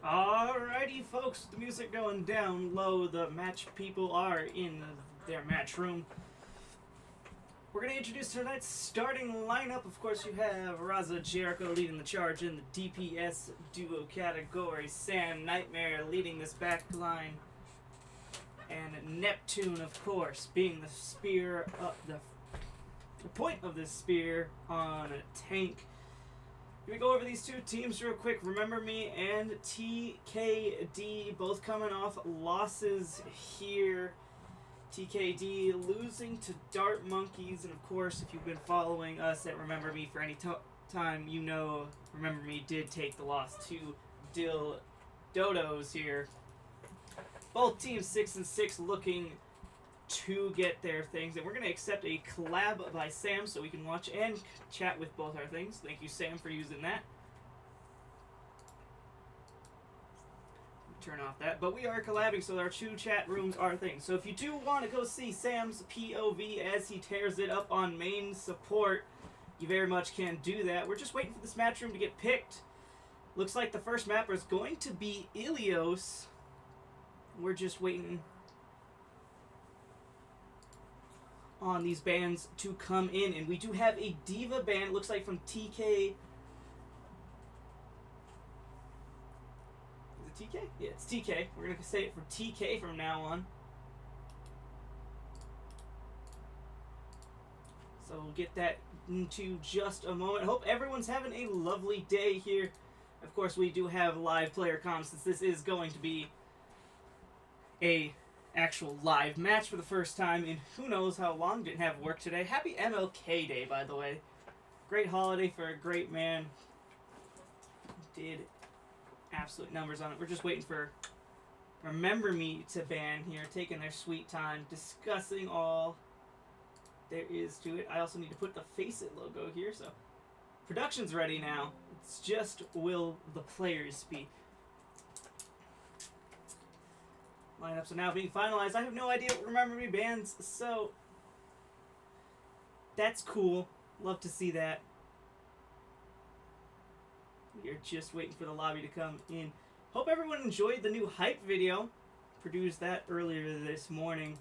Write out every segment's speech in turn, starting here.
Alrighty, folks, the music going down low. The match people are in their match room. We're going to introduce tonight's starting lineup. Of course, you have Raza Jericho leading the charge in the DPS duo category. Sam Nightmare leading this back line. And Neptune, of course, being the spear, the point of this spear on a tank. Let me go over these two teams real quick. Remember Me and TKD both coming off losses here. TKD losing to Dart Monkeys, and of course, if you've been following us at Remember Me for any time, you know Remember Me did take the loss to Dill Dodos here. Both teams 6-6 looking to get their things, and we're going to accept a collab by Sam so we can watch and chat with both our things. Thank you, Sam, for using that. Turn off that, but we are collabing, so our two chat rooms are things. So if you do want to go see Sam's POV as he tears it up on main support, you very much can do that. We're just waiting for this match room to get picked. Looks like the first mapper is going to be Ilios. We're just waiting on these bands to come in, and we do have a Diva band, looks like from TK. Is it TK? Yeah, it's TK. We're going to say it for TK from now on. So we'll get that into just a moment. I hope everyone's having a lovely day here. Of course, we do have live player comms since this is going to be a actual live match for the first time in who knows how long. Didn't have work today. Happy MLK Day, by the way. Great holiday for a great man. Did absolute numbers on it. We're just waiting for Remember Me to ban here, taking their sweet time, discussing all there is to it. I also need to put the Faceit logo here, so production's ready now. It's just will the players be. Lineups are now being finalized. I have no idea what Remember Me bans, so that's cool. Love to see that. We are just waiting for the lobby to come in. Hope everyone enjoyed the new hype video. Produced that earlier this morning.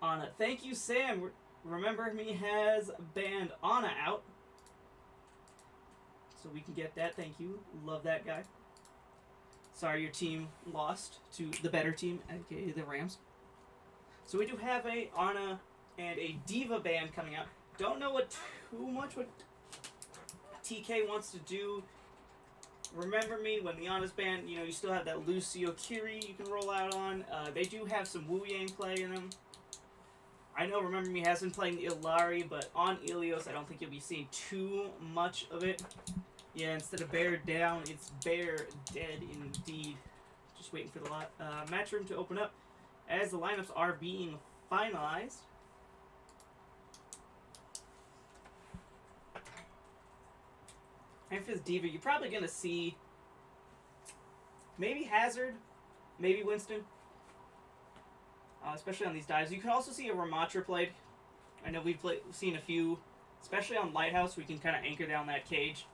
Anna. Thank you, Sam. Remember Me has banned Anna out. So we can get that. Thank you. Love that guy. Sorry your team lost to the better team, aka the Rams. So we do have a Anna and a Diva band coming out. Don't know what TK wants to do. Remember Me, when the Anna's band, you know, you still have that Lucio Kiri you can roll out on. They do have some Wu Yang play in them. I know Remember Me has been playing the Illari, but on Ilios, I don't think you'll be seeing too much of it. Yeah, instead of bear down, it's bear dead indeed. Just waiting for the match room to open up as the lineups are being finalized. And for the Diva, you're probably going to see maybe Hazard, maybe Winston, especially on these dives. You can also see a Ramatra played. I know we've seen a few, especially on Lighthouse. We can kind of anchor down that cage.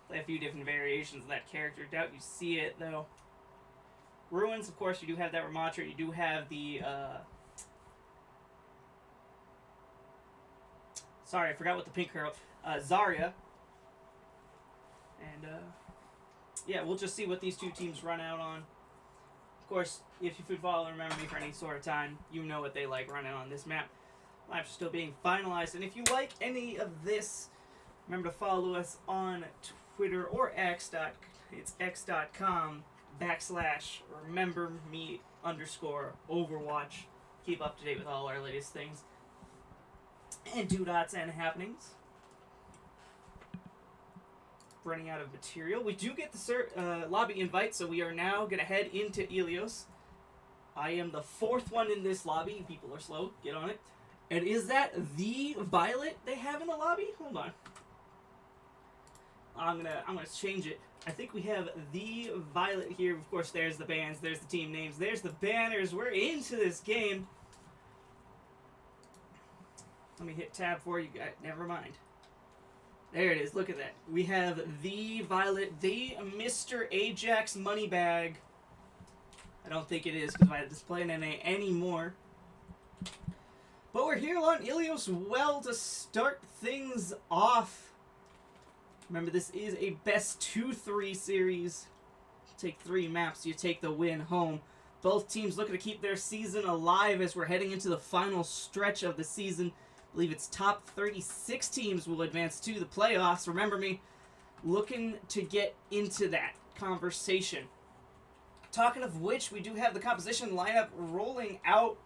Play a few different variations of that character. Doubt you see it, though. Ruins, of course, you do have that Ramatra. You do have the... sorry, I forgot what the pink girl... Zarya. And, yeah, we'll just see what these two teams run out on. Of course, if you've been following Remember Me for any sort of time, you know what they like running on this map. Maps are still being finalized. And if you like any of this, remember to follow us on Twitter or X. It's x.com/rememberme_Overwatch. Keep up to date with all our latest things and dots and happenings. Running out of material. We do get the lobby invite, so we are now going to head into Ilios. I am the fourth one in this lobby. People are slow. Get on it. And is that the Violet they have in the lobby? Hold on. I'm gonna change it. I think we have the Violet here. Of course, there's the bands, there's the team names, there's the banners. We're into this game. Let me hit tab for you guys. Never mind. There it is. Look at that. We have the Violet, the Mr. Ajax money bag. I don't think it is because I display an NA anymore. But we're here on Ilios Well to start things off. Remember, this is a best 2-3 series. Take 3 maps, you take the win home. Both teams looking to keep their season alive as we're heading into the final stretch of the season. I believe it's top 36 teams will advance to the playoffs. Remember me, looking to get into that conversation. Talking of which, we do have the composition lineup rolling out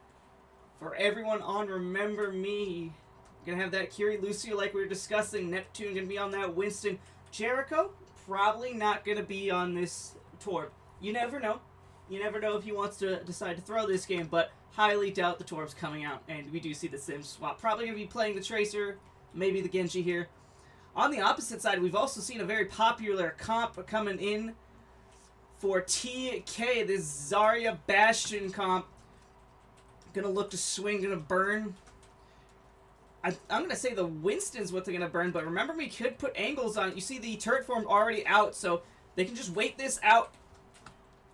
for everyone on Remember Me. We're going to have that Curie Lucio like we were discussing. Neptune going to be on that. Winston. Jericho, probably not going to be on this Torb. You never know. You never know if he wants to decide to throw this game, but highly doubt the Torb's coming out, and we do see the Sim swap. Probably going to be playing the Tracer, maybe the Genji here. On the opposite side, we've also seen a very popular comp coming in for TK, this Zarya Bastion comp. Gonna look to swing, gonna burn. I'm gonna say the Winston's what they're gonna burn, but remember me could put angles on it. You see the turret form already out, so they can just wait this out.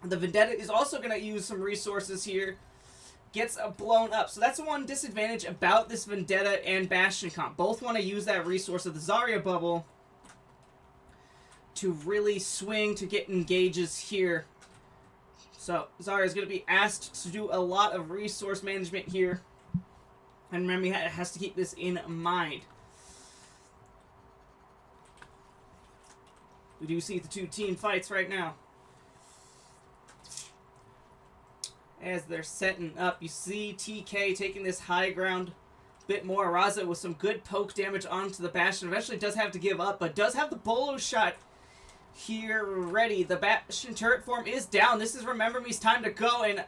The Vendetta is also gonna use some resources here. Gets blown up. So that's the one disadvantage about this Vendetta and Bastion comp. Both want to use that resource of the Zarya bubble to really swing to get engages here. So Zarya is going to be asked to do a lot of resource management here. And remember, he has to keep this in mind. We do see the two team fights right now. As they're setting up, you see TK taking this high ground a bit more. Raza with some good poke damage onto the Bastion. Eventually does have to give up, but does have the bolo shot here ready. The Bastion turret form is down. This is Remember Me's time to go, and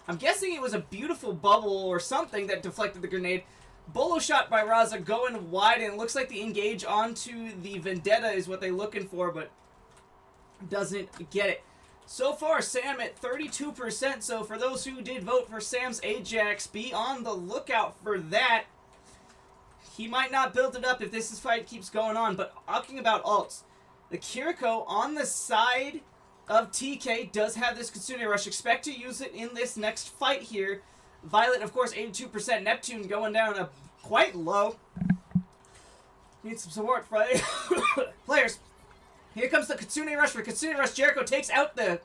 I'm guessing it was a beautiful bubble or something that deflected the grenade. Bolo shot by Raza going wide, and it looks like the engage onto the Vendetta is what they're looking for, but doesn't get it. So far, Sam at 32%, so for those who did vote for Sam's Ajax, be on the lookout for that. He might not build it up if this fight keeps going on, but talking about ults, the Kiriko on the side of TK does have this Kitsune Rush. Expect to use it in this next fight here. Violet, of course, 82%. Neptune going down quite low. Need some support for players. Here comes the Kitsune Rush for Kitsune Rush. Jericho takes out the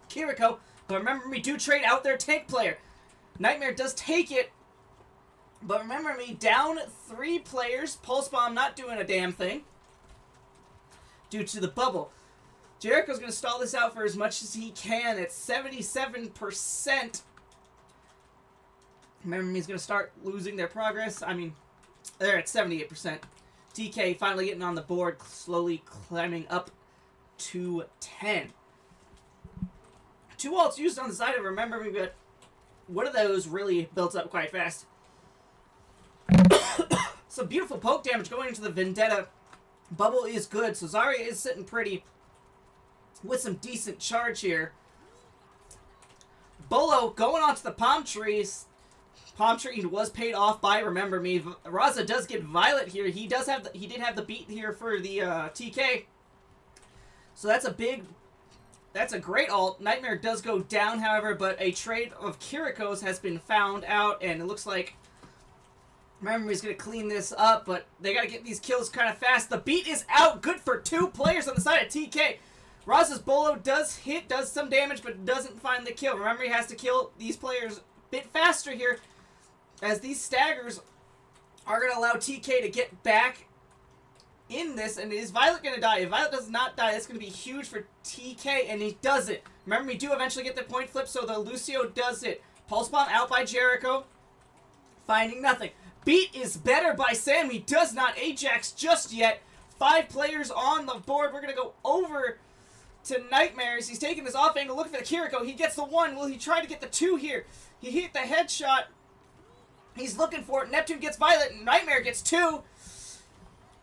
Kiriko. But remember me, do trade out their tank player. Nightmare does take it. But remember me, down 3 players. Pulse Bomb not doing a damn thing due to the bubble. Jericho's going to stall this out for as much as he can. It's 77%. Remember me, he's going to start losing their progress. I mean, they're at 78%. TK finally getting on the board, slowly climbing up to 10. 2 ults used on the side of Remember Me, but one of those really built up quite fast. Some beautiful poke damage going into the Vendetta. Bubble is good, so Zarya is sitting pretty with some decent charge here. Bolo going onto the palm trees. Palm tree was paid off by Remember Me. Raza does get Violet here. He did have the beat here for the TK. So that's a great ult. Nightmare does go down, however, but a trade of Kiriko's has been found out, and it looks like Remember Me's going to clean this up, but they got to get these kills kind of fast. The beat is out. Good for 2 players on the side of TK. Raza's Bolo does some damage, but doesn't find the kill. Remember, he has to kill these players a bit faster here, as these staggers are going to allow TK to get back in this. And is Violet going to die? If Violet does not die, that's going to be huge for TK, and he does it. Remember, we do eventually get the point flip, so the Lucio does it. Pulse Bomb out by Jericho, finding nothing. Beat is better by Sam. He does not Ajax just yet. 5 players on the board. We're going to go over to Nightmares. He's taking this off angle, looking for the Kiriko. He gets the 1. Will he try to get the 2 here? He hit the headshot. He's looking for it. Neptune gets Violet. Nightmare gets 2.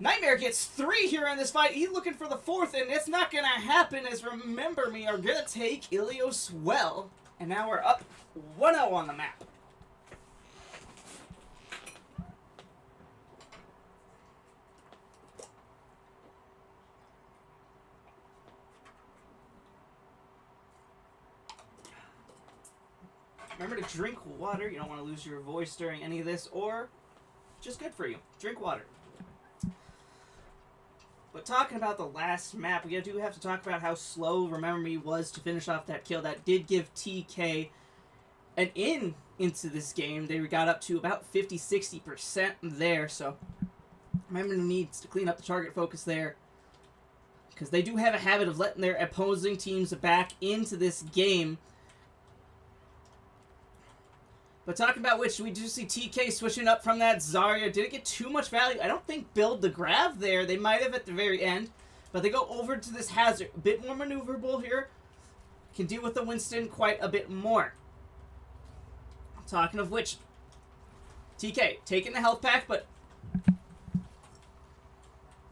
Nightmare gets 3 here in this fight. He's looking for the 4th, and it's not going to happen, as Remember Me are going to take Ilios Well. And now we're up 1-0 on the map. Remember to drink water. You don't want to lose your voice during any of this, or just good for you. Drink water. But talking about the last map, we do have to talk about how slow Remember Me was to finish off that kill. That did give TK an into this game. They got up to about 50-60% there, so Remember Me needs to clean up the target focus there, because they do have a habit of letting their opposing teams back into this game. But talking about which, we do see TK switching up from that Zarya. Didn't get too much value. I don't think build the grab there. They might have at the very end. But they go over to this Hazard. A bit more maneuverable here. Can deal with the Winston quite a bit more. Talking of which, TK taking the health pack, but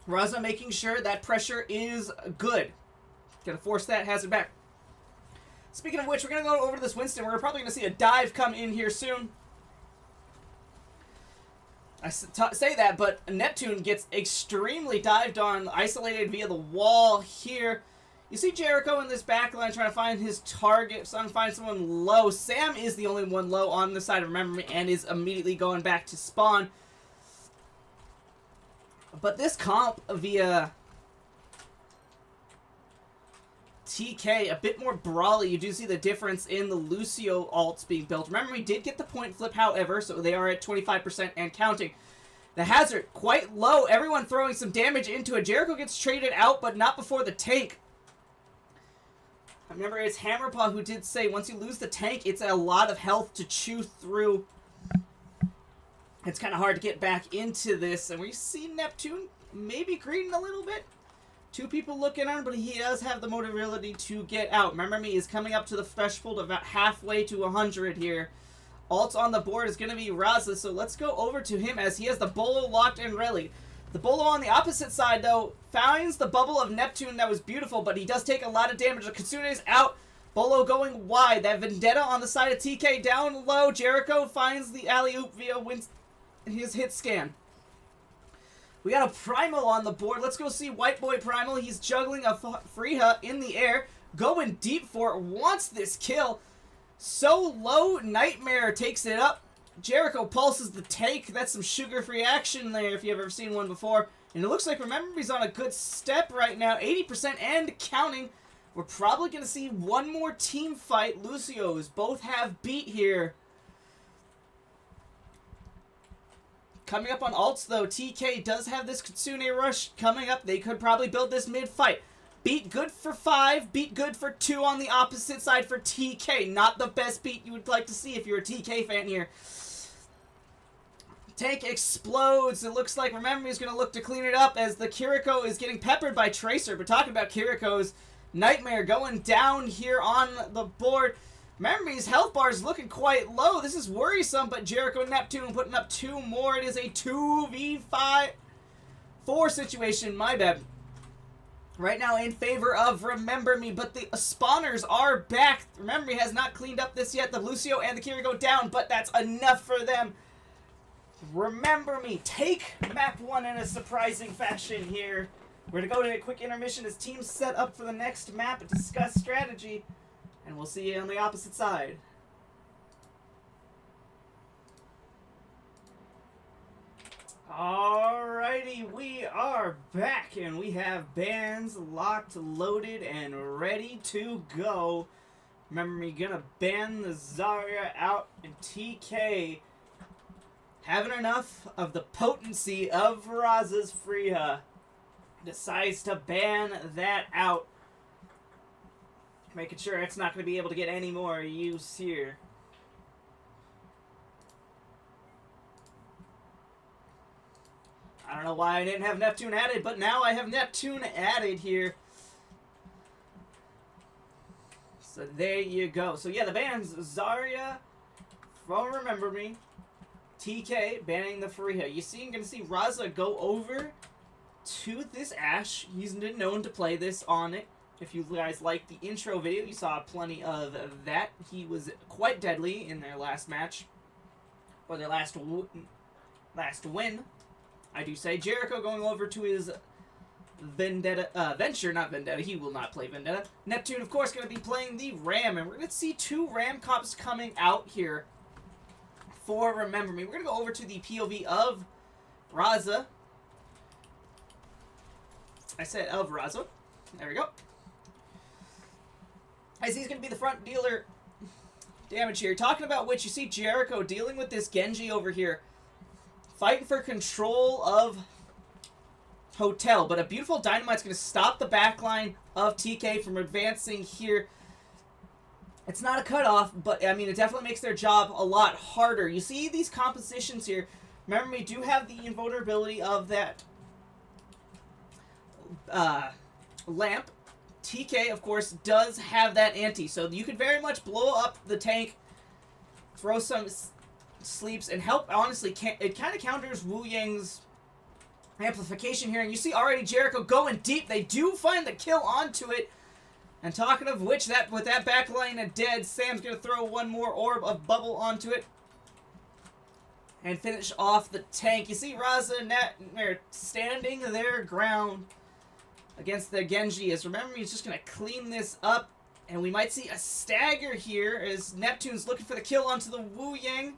Raza making sure that pressure is good. Gonna force that Hazard back. Speaking of which, we're going to go over to this Winston. We're probably going to see a dive come in here soon. I say that, but Neptune gets extremely dived on, isolated via the wall here. You see Jericho in this backline trying to find his target, trying to find someone low. Sam is the only one low on the side of Remember Me and is immediately going back to spawn. But this comp via TK, a bit more brawly. You do see the difference in the Lucio ults being built. Remember, we did get the point flip, however, so they are at 25% and counting. The Hazard, quite low. Everyone throwing some damage into it. Jericho gets traded out, but not before the tank. I remember it's Hammerpaw who did say once you lose the tank, it's a lot of health to chew through. It's kind of hard to get back into this. And we see Neptune maybe greeting a little bit. Two people looking on, but he does have the mobility to get out. Remember Me is coming up to the threshold of about halfway to 100 here. Alt on the board is going to be Raza, so let's go over to him as he has the Bolo locked and ready. The Bolo on the opposite side, though, finds the bubble of Neptune. That was beautiful, but he does take a lot of damage. The Kitsune is out. Bolo going wide. That Vendetta on the side of TK down low. Jericho finds the alley-oop via his hit scan. We got a Primal on the board. Let's go see White Boy Primal. He's juggling a Freya in the air. Going deep for it. Wants this kill. So low. Nightmare takes it up. Jericho pulses the take. That's some sugar-free action there if you've ever seen one before. And it looks like Remember Me's on a good step right now. 80% and counting. We're probably going to see one more team fight. Lucio's both have beat here. Coming up on ults, though, TK does have this Kitsune Rush coming up. They could probably build this mid-fight. Beat good for 5, beat good for 2 on the opposite side for TK. Not the best beat you would like to see if you're a TK fan here. Tank explodes. It looks like Remember Me is going to look to clean it up as the Kiriko is getting peppered by Tracer. But talking about Kiriko's Nightmare going down here on the board. Remember Me's health bar is looking quite low. This is worrisome, but Jericho and Neptune putting up 2 more. It is a 2v4 situation. My bad. Right now in favor of Remember Me, but the spawners are back. Remember Me has not cleaned up this yet. The Lucio and the Kiriko down, but that's enough for them. Remember Me take map 1 in a surprising fashion here. We're going to go to a quick intermission as teams set up for the next map and discuss strategy. And we'll see you on the opposite side. Alrighty, we are back and we have bans locked, loaded, and ready to go. Remember Me gonna ban the Zarya out, and TK having enough of the potency of Raza's Freya decides to ban that out. Making sure it's not going to be able to get any more use here. I don't know why I didn't have Neptune added, but now I have Neptune added here. So there you go. So yeah, the bans Zarya from Remember Me. TK banning the Freya. You see, I'm going to see Raza go over to this Ashe. He's been known to play this on it. If you guys liked the intro video, you saw plenty of that. He was quite deadly in their last match. Or their last win, I do say. Jericho going over to his Ashe. Going over to this Ashe. You see him going to see Raza go over to this Ashe. He's been known to play this on it. If you guys liked the intro video, you saw plenty of that. He was quite deadly in their last match. Or their last win, last win. I do say. Jericho going over to his Venture, not Vendetta. He will not play Vendetta. Neptune, of course, going to be playing the Ram, and we're going to see 2 Ram cops coming out here for Remember Me. We're going to go over to the POV of Raza. I said of Raza. There we go. As he's going to be the front dealer damage here. Talking about which, you see Jericho dealing with this Genji over here. Fighting for control of Hotel. But a beautiful Dynamite's going to stop the backline of TK from advancing here. It's not a cutoff, but I mean, it definitely makes their job a lot harder. You see these compositions here. Remember, we do have the invulnerability of that lamp. TK, of course, does have that anti, so you could very much blow up the tank, throw some sleeps, and help, honestly, it kind of counters Wu Yang's amplification here, and you see already Jericho going deep. They do find the kill onto it, and talking of which, with that backline dead, Sam's going to throw one more orb of bubble onto it, and finish off the tank. You see Raza and Nightmare standing their ground against the Genji. As remember, he's just going to clean this up. And we might see a stagger here as Neptune's looking for the kill onto the Wu Yang.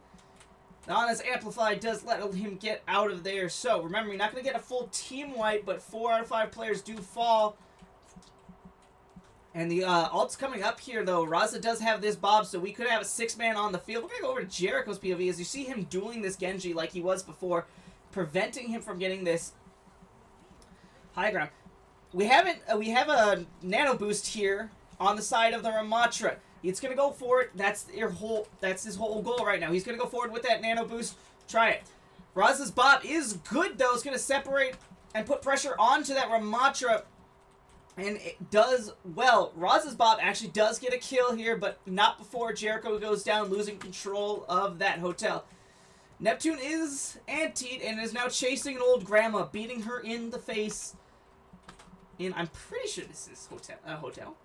Nana's Amplify does let him get out of there. So remember, you're not going to get a full team wipe, but 4 out of 5 players do fall. And the ult's coming up here, though. Raza does have this Bob, so we could have a 6-man on the field. We're going to go over to Jericho's POV as you see him dueling this Genji like he was before, preventing him from getting this high ground. We have a nano boost here on the side of the Ramatra. It's gonna go for it. That's his whole goal right now. He's gonna go forward with that nano boost. Try it. Raza's Bob is good though. It's gonna separate and put pressure onto that Ramatra, and it does well. Raza's Bob actually does get a kill here, but not before Jericho goes down, losing control of that hotel. Neptune is antied and is now chasing an old grandma, beating her in the face. I'm pretty sure this is hotel.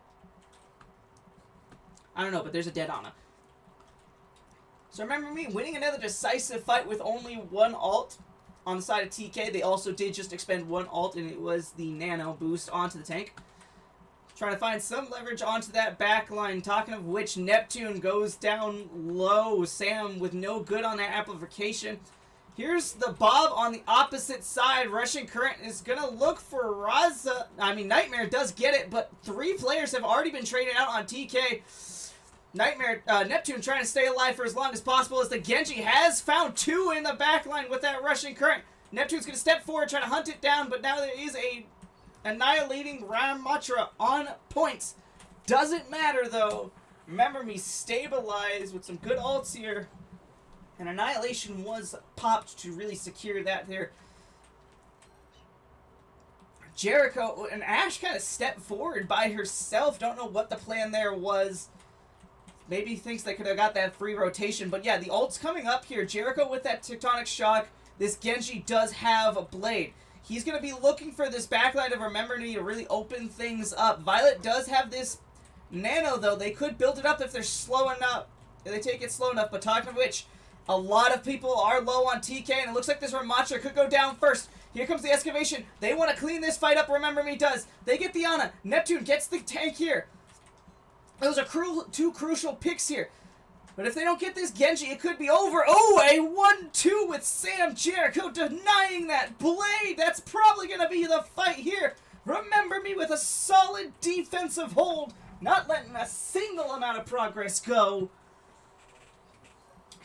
I don't know, but there's a dead Ana. So remember me, winning another decisive fight with only 1 ult on the side of TK. They also did just expend 1 ult, and it was the nano boost onto the tank. Trying to find some leverage onto that back line. Talking of which, Neptune goes down low. Sam with no good on that amplification. Here's the Bob on the opposite side. Rushing Current is going to look for Raza. I mean, Nightmare does get it, but 3 players have already been traded out on TK. Neptune trying to stay alive for as long as possible as the Genji has found 2 in the back line with that Rushing Current. Neptune's going to step forward, try to hunt it down, but now there is a annihilating Ramatra on points. Doesn't matter, though. Remember me, stabilize with some good ults here. And Annihilation was popped to really secure that there. Jericho and Ashe kind of stepped forward by herself. Don't know what the plan there was. Maybe thinks they could have got that free rotation. But yeah, the ult's coming up here. Jericho with that Tectonic Shock. This Genji does have a Blade. He's going to be looking for this backline of Remember Me to really open things up. Violet does have this Nano, though. They could build it up if they're slow enough. If they take it slow enough. But talking of which, a lot of people are low on TK, and it looks like this Ramatra could go down first. Here comes the excavation. They want to clean this fight up. Remember Me does. They get the Ana. Neptune gets the tank here. Those are 2 crucial picks here. But if they don't get this Genji, it could be over. Oh, a 1-2 with Sam. Jericho denying that Blade. That's probably going to be the fight here. Remember Me with a solid defensive hold. Not letting a single amount of progress go.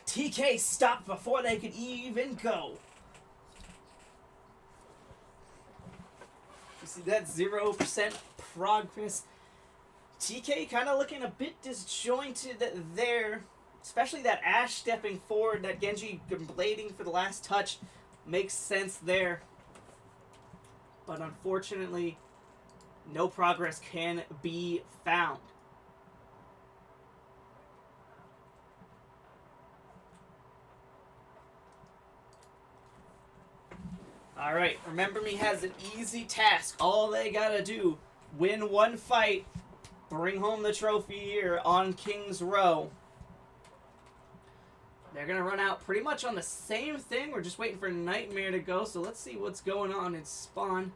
TK stopped before they could even go. You see that 0% progress. TK kind of looking a bit disjointed there. Especially that Ashe stepping forward, that Genji blading for the last touch makes sense there. But unfortunately, no progress can be found. Alright, Remember Me has an easy task. All they gotta do, win 1 fight, bring home the trophy here on King's Row. They're going to run out pretty much on the same thing. We're just waiting for Nightmare to go, so let's see what's going on in Spawn.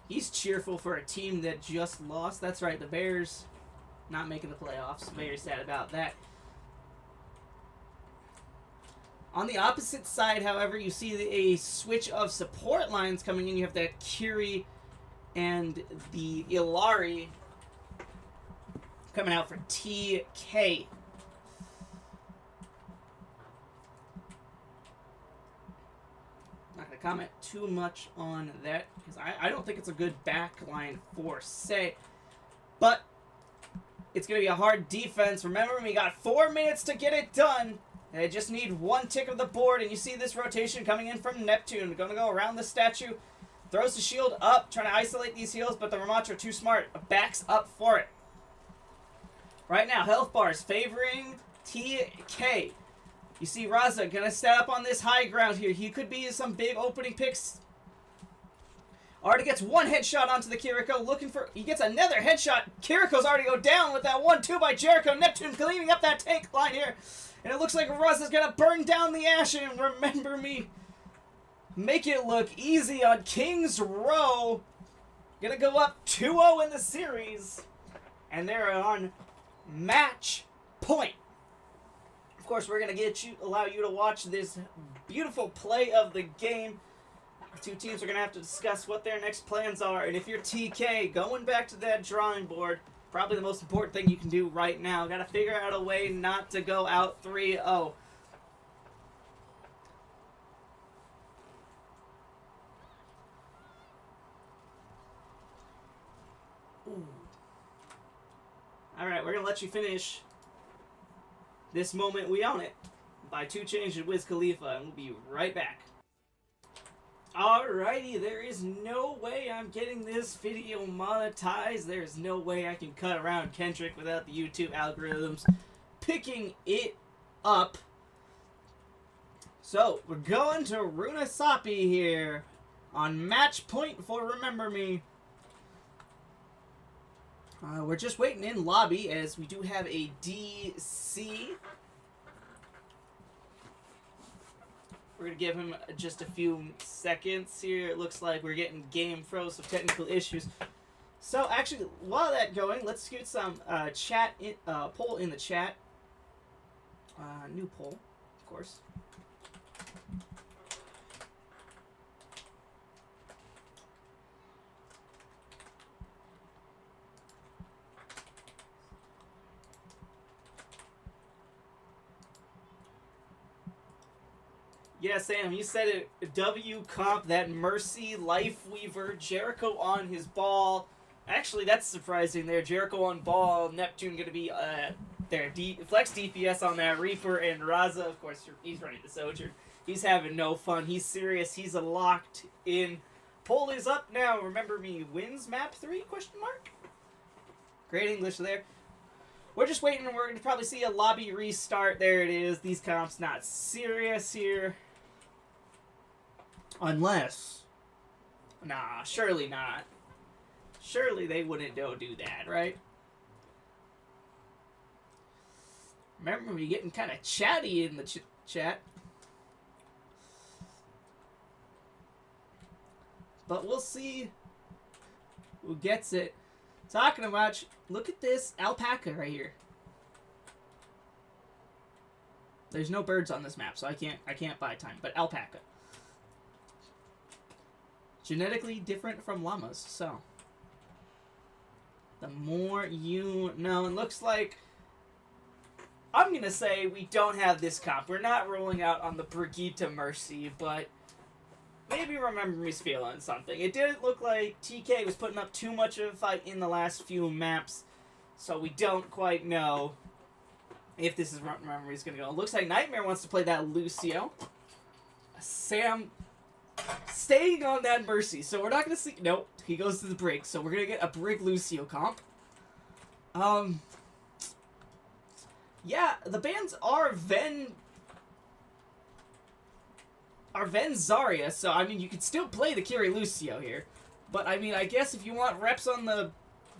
He's cheerful for a team that just lost. That's right, the Bears not making the playoffs. Very sad about that. On the opposite side, however, you see a switch of support lines coming in. You have that Kiri and the Ilari coming out for TK. Not going to comment too much on that because I don't think it's a good back line for Say. But it's going to be a hard defense. Remember, we got 4 minutes to get it done. And they just need one tick of the board. And you see this rotation coming in from Neptune. Going to go around the statue. Throws the shield up, trying to isolate these heals, but the Ramatra are too smart. Backs up for it. Right now, health bars favoring TK. You see Raza going to set up on this high ground here. He could be some big opening picks. Already gets one headshot onto the Kiriko. Looking for... He gets another headshot. Kiriko's already go down with that 1-2 by Jericho. Neptune cleaning up that tank line here. And it looks like Raza's going to burn down the Ashen. Remember me. Make it look easy on Kings Row. Gonna go up 2-0 in the series. And they're on match point. Of course, we're gonna allow you to watch this beautiful play of the game. The two teams are gonna have to discuss what their next plans are. And if you're TK, going back to that drawing board, probably the most important thing you can do right now. Gotta figure out a way not to go out 3-0. Alright, we're going to let you finish this moment. We own it by 2 Chainz and Wiz Khalifa, and we'll be right back. Alrighty, there is no way I'm getting this video monetized. There's no way I can cut around Kendrick without the YouTube algorithms picking it up. So, we're going to Runa Sapi here on match point for Remember Me. We're just waiting in lobby as we do have a DC. We're going to give him just a few seconds here. It looks like we're getting game froze of technical issues. So actually, while that's going, let's get some poll in the chat. New poll, of course. Yeah, Sam, you said it. W comp, that Mercy, Lifeweaver, Jericho on his ball. Actually, that's surprising there. Jericho on ball, Neptune going to be their flex DPS on that. Reaper and Raza, of course, he's running the Sojourn. He's having no fun. He's serious. He's locked in. Poll is up now. Remember Me wins map 3? Question mark. Great English there. We're just waiting. We're going to probably see a lobby restart. There it is. These comps not serious here. Unless... Nah, surely not. Surely they wouldn't do that, right? Remember me getting kind of chatty in the chat. But we'll see who gets it. Talking about... Look at this alpaca right here. There's no birds on this map, so I can't buy time. But alpaca. Genetically different from llamas, so. The more you know. It looks like... I'm going to say we don't have this comp. We're not rolling out on the Brigitte Mercy, but... Maybe Remember Me's feeling something. It didn't look like TK was putting up too much of a fight in the last few maps, so we don't quite know if this is what Remember Me's going to go. It looks like Nightmare wants to play that Lucio. Sam staying on that Mercy, so we're not going to see... Nope, he goes to the Brig, so we're going to get a Brig Lucio comp. Yeah, the bans are Zarya, so, I mean, you could still play the Kiri Lucio here. But, I mean, I guess if you want reps on the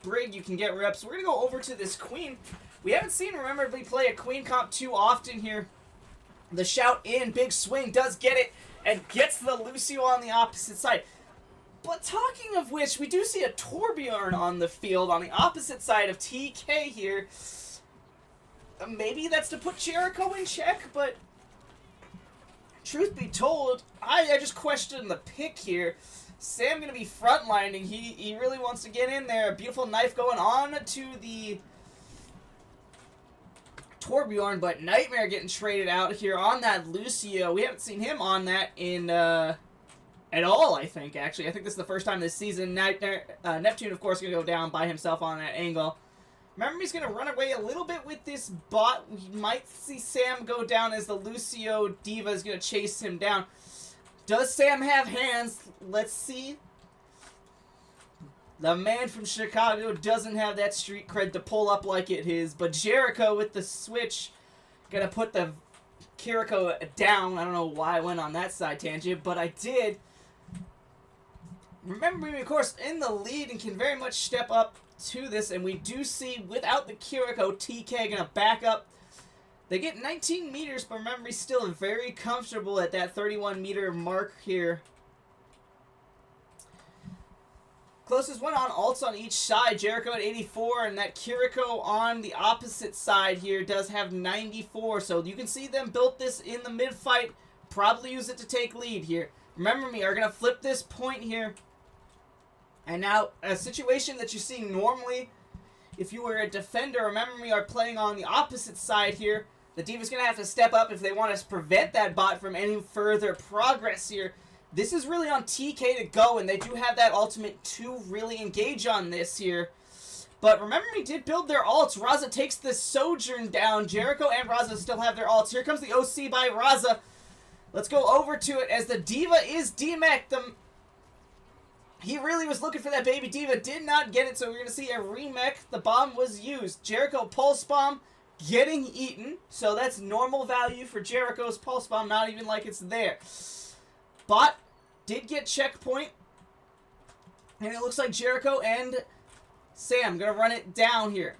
Brig, you can get reps. We're going to go over to this Queen. We haven't seen Remember Me play a Queen comp too often here. The shout in, big swing, does get it, and gets the Lucio on the opposite side. But talking of which, we do see a Torbjorn on the field on the opposite side of TK here. Maybe that's to put Jericho in check, but truth be told, I just question the pick here. Sam going to be frontlining. He really wants to get in there. A beautiful knife going on to the Torbjorn, but Nightmare getting traded out here on that Lucio. We haven't seen him on that in at all, I think, actually. I think this is the first time this season. Neptune, of course, going to go down by himself on that angle. Remember, he's going to run away a little bit with this bot. We might see Sam go down as the Lucio Diva is going to chase him down. Does Sam have hands? Let's see. The man from Chicago doesn't have that street cred to pull up like it is, but Jericho with the switch going to put the Kiriko down. I don't know why I went on that side tangent, but I did. Remember, of course, in the lead and can very much step up to this, and we do see, without the Kiriko, TK going to back up. They get 19 meters, but remember, he's still very comfortable at that 31-meter mark here. Closest one on ults on each side. Jericho at 84, and that Kiriko on the opposite side here does have 94. So you can see them built this in the mid-fight. Probably use it to take lead here. Remember me, are going to flip this point here. And now, a situation that you see normally, if you were a defender, remember me, are playing on the opposite side here. The Diva's going to have to step up if they want to prevent that bot from any further progress here. This is really on TK to go, and they do have that ultimate to really engage on this here. But remember, he did build their ults. Raza takes the Sojourn down. Jericho and Raza still have their ults. Here comes the OC by Raza. Let's go over to it as the Diva is demeched. He really was looking for that baby Diva. Did not get it, so we're going to see a remech. The bomb was used. Jericho pulse bomb getting eaten. So that's normal value for Jericho's pulse bomb. Not even like it's there. Bot did get checkpoint. And it looks like Jericho and Sam going to run it down here.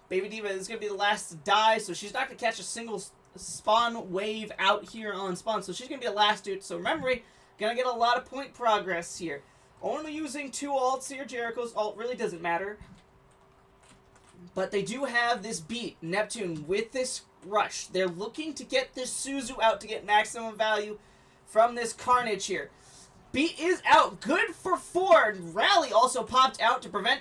Baby Diva is going to be the last to die, so she's not going to catch a single spawn wave out here on spawn. So she's going to be the last dude. So remember, going to get a lot of point progress here. Only using 2 ults here. Jericho's ult really doesn't matter. But they do have this beat. Neptune with this rush. They're looking to get this Suzu out to get maximum value from this Carnage here. Beat is out. Good for 4. Rally also popped out to prevent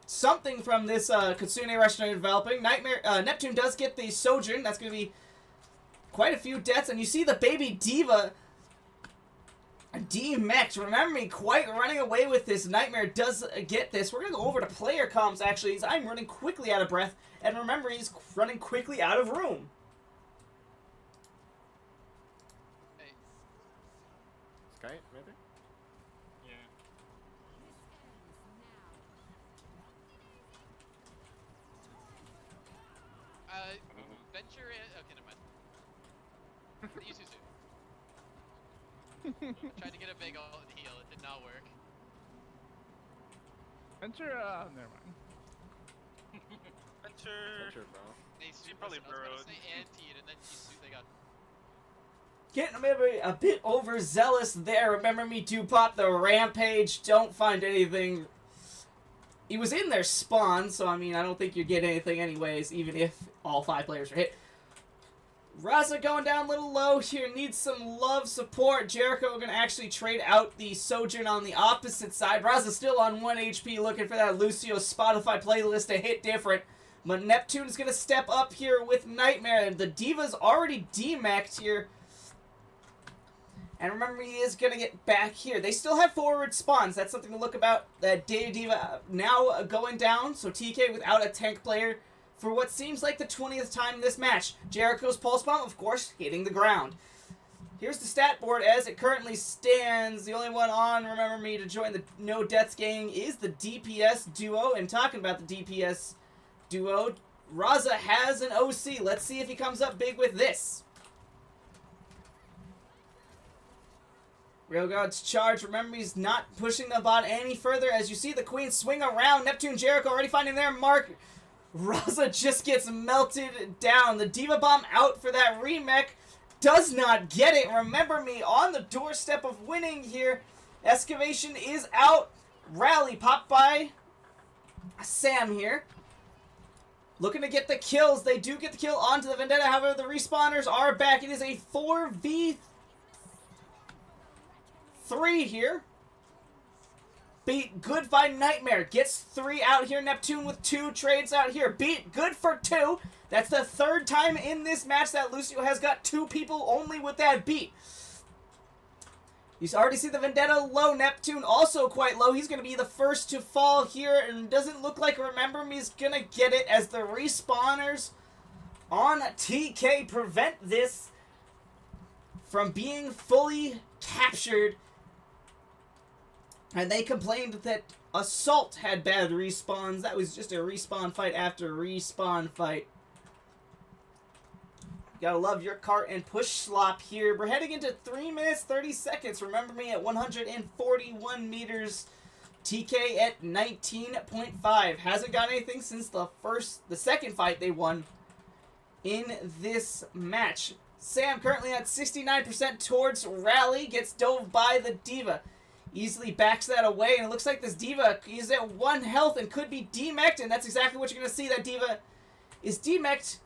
something from this Kitsune rush developing. Neptune does get the Sojourn. That's going to be quite a few deaths. And you see the baby Diva demeched. Remember me, quite running away with this. Nightmare does get this. We're going to go over to player comms, actually. I'm running quickly out of breath. And remember, he's running quickly out of room. Hey. Sky, maybe? Yeah. Venture in. Okay, never mind. Use Suzu. Tried to get a big ult and heal. It did not work. Venture, never mind. Venture, bro. She probably burrowed. Say anti, and then they got. Getting maybe a bit overzealous there. Remember me to pop the rampage. Don't find anything. He was in their spawn, so I mean, I don't think you'd get anything anyways, even if all 5 players are hit. Raza going down a little low here. Needs some love support. Jericho going to actually trade out the Sojourn on the opposite side. Raza still on 1 HP looking for that Lucio Spotify playlist to hit different. But Neptune's going to step up here with Nightmare. The Diva's already demeched here. And remember, he is going to get back here. They still have forward spawns. That's something to look about. That Diva now going down. So TK without a tank player for what seems like the 20th time in this match. Jericho's pulse bomb, of course, hitting the ground. Here's the stat board as it currently stands. The only one on, remember me, to join the No Deaths gang is the DPS duo. And talking about the DPS duo, Raza has an OC. Let's see if he comes up big with this. Real God's charge. Remember, he's not pushing the bot any further. As you see the Queen swing around. Neptune, Jericho already finding their mark. Raza just gets melted down. The Diva Bomb out for that remech. Does not get it. Remember me on the doorstep of winning here. Excavation is out. Rally popped by Sam here. Looking to get the kills. They do get the kill onto the Vendetta. However, the respawners are back. It is a 4v3 here. Beat Good Fight Nightmare. Gets 3 out here. Neptune with 2 trades out here. Beat Good for 2. That's the 3rd time in this match that Lucio has got 2 people only with that beat. You already see the Vendetta low. Neptune also quite low. He's going to be the first to fall here. And doesn't look like Remember Me is going to get it as the respawners on TK prevent this from being fully captured. And they complained that Assault had bad respawns. That was just a respawn fight after respawn fight. Gotta love your cart and push slop here. We're heading into 3 minutes, 30 seconds. Remember Me at 141 meters. TK at 19.5. Hasn't got anything since the second fight they won in this match. Sam currently at 69% towards Rally. Gets dove by the Diva. Easily backs that away, and it looks like this Diva is at 1 health and could be demeched, and that's exactly what you're going to see. That Diva is demeched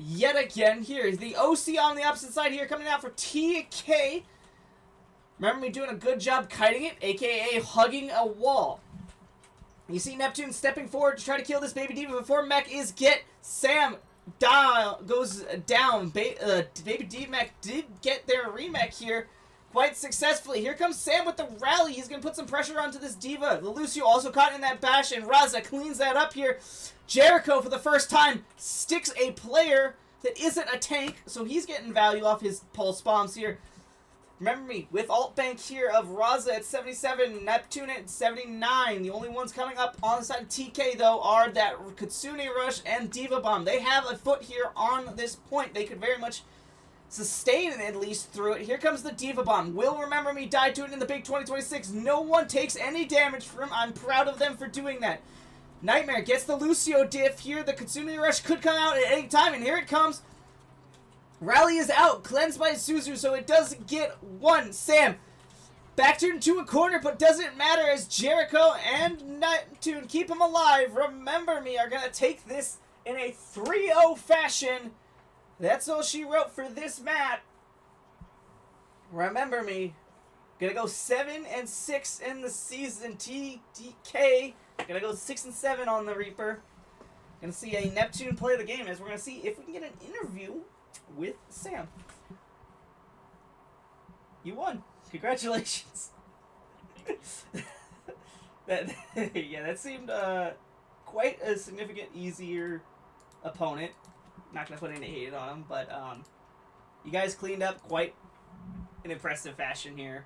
yet again here. The OC on the opposite side here coming out for TK. Remember Me doing a good job kiting it, a.k.a. hugging a wall. You see Neptune stepping forward to try to kill this baby Diva before mech is get. Sam goes down. Baby D-Mech did get their remech here quite successfully. Here comes Sam with the rally. He's going to put some pressure onto this Diva. The Lucio also caught in that bash, and Raza cleans that up here. Jericho, for the first time, sticks a player that isn't a tank, so he's getting value off his pulse bombs here. Remember Me with alt bank here of Raza at 77, Neptune at 79. The only ones coming up on the side of TK, though, are that Kitsune Rush and Diva Bomb. They have a foot here on this point. They could very much sustain it at least through it. Here comes the Diva Bomb. Will Remember Me die to it in the big 2026. No one takes any damage from him. I'm proud of them for doing that. Nightmare gets the Lucio diff here. The Kitsune Rush could come out at any time, and here it comes. Rally is out. Cleansed by Suzu, so it does get 1. Sam backed into a corner, but doesn't matter as Jericho and Neptune keep him alive. Remember Me are going to take this in a 3-0 fashion. That's all she wrote for this map. Remember Me. Gonna go 7-6 in the season. TK gonna go 6-7 on the Reaper. Gonna see a Neptune play the game as we're gonna see if we can get an interview with Sam. You won. Congratulations. that seemed quite a significant easier opponent. Not going to put any hate on him, but you guys cleaned up quite an impressive fashion here.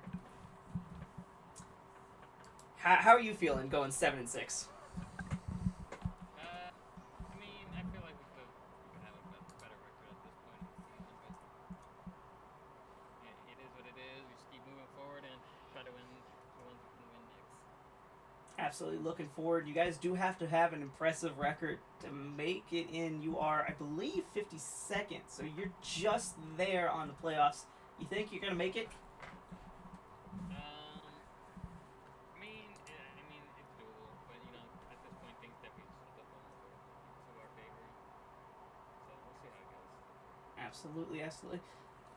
How are you feeling going 7-6? I mean, I feel like we could have a better record at this point in the season, but yeah, it is what it is. We just keep moving forward and try to win the ones we can win next. Absolutely looking forward. You guys do have to have an impressive record to make it in. You are, I believe, 52nd, so you're just there on the playoffs. You think you're going to make it? It's doable, but at this point, things definitely split up to our favor. So we'll see how it goes. Absolutely, absolutely.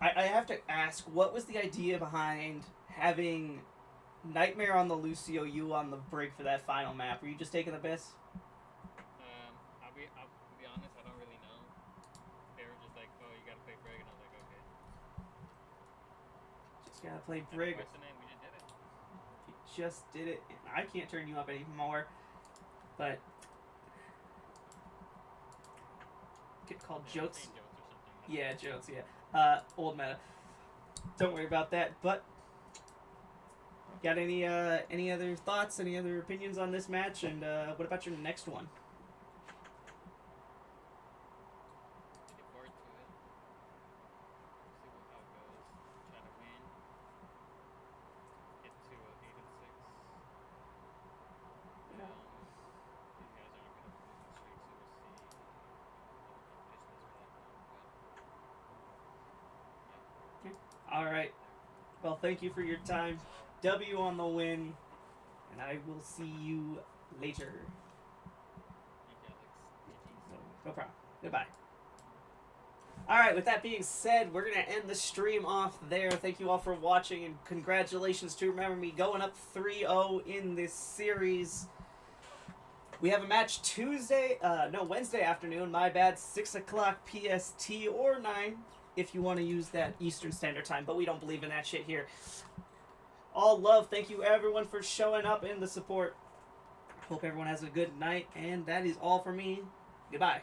I have to ask, what was the idea behind having Nightmare on the Lucio, you on the brig for that final map? Were you just taking the piss? I'll be honest, I don't really know. They were just like, oh, you gotta play brig, and I was like, okay. Just gotta play brig. We just did it. You just did it. And I can't turn you up anymore, but get called jokes. Jokes or something. Yeah, jokes. Yeah. Old meta. Don't worry about that. But got any other thoughts? Any other opinions on this match? And what about your next one? Looking forward to it. See how it goes. Try to win. Get to 8-6. Yeah. These guys aren't gonna win the streak, so we'll see. All right. Well, thank you for your time. W on the win. And I will see you later. Thank you, Alex. No problem. Goodbye. Alright, with that being said, we're going to end the stream off there. Thank you all for watching, and congratulations to Remember Me going up 3-0 in this series. We have a match Wednesday afternoon, my bad, 6 o'clock PST or 9 if you want to use that Eastern Standard Time, but we don't believe in that shit here. All love, thank you everyone for showing up and the support. Hope everyone has a good night, and that is all for me. Goodbye.